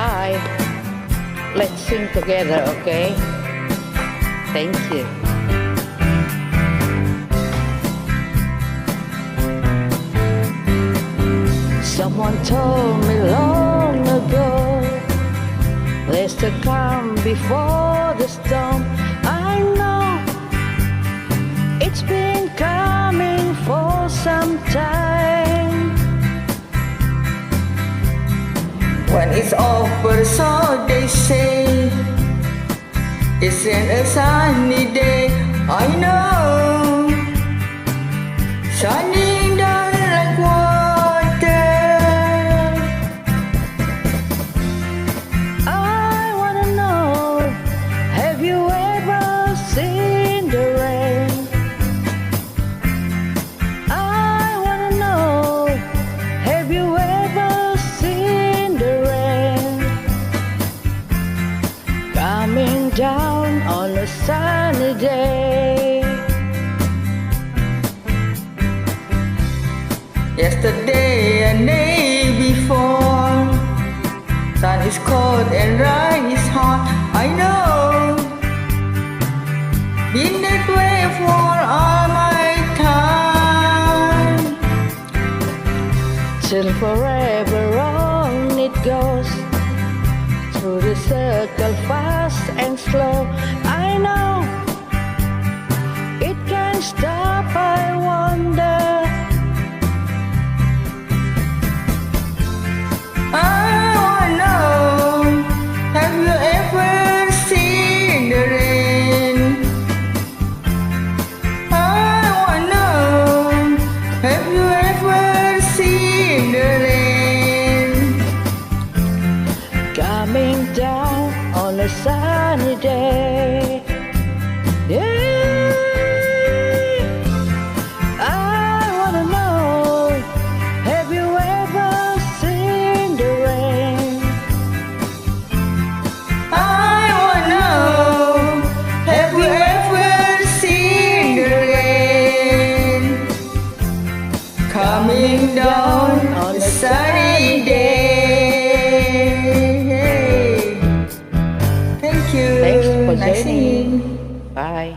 Hi, let's sing together, okay? Thank you. Someone told me long ago, there's the calm before the storm. I know it's been coming for some time. When it's over, so they say, isn't a sunny day. I know, shining down like water. I wanna know, have you ever seen the rain? I wanna know, have you ever seen the rain coming down on a sunny day? Yesterday and day before, sun is cold and rain is hot. I know, been that way for all my time. Till forever on it goes, through the circle fast and slow. I know it can't stop, I wonder. I wanna know, have you ever seen the rain? I wanna know, have you ever seen the rain? Coming down on a sunny day. Yeah, I wanna know, have you ever seen the rain? I wanna know, have you ever seen the rain? Coming down on a sunny day. Thank you. Thanks for Nice joining. singing. Bye.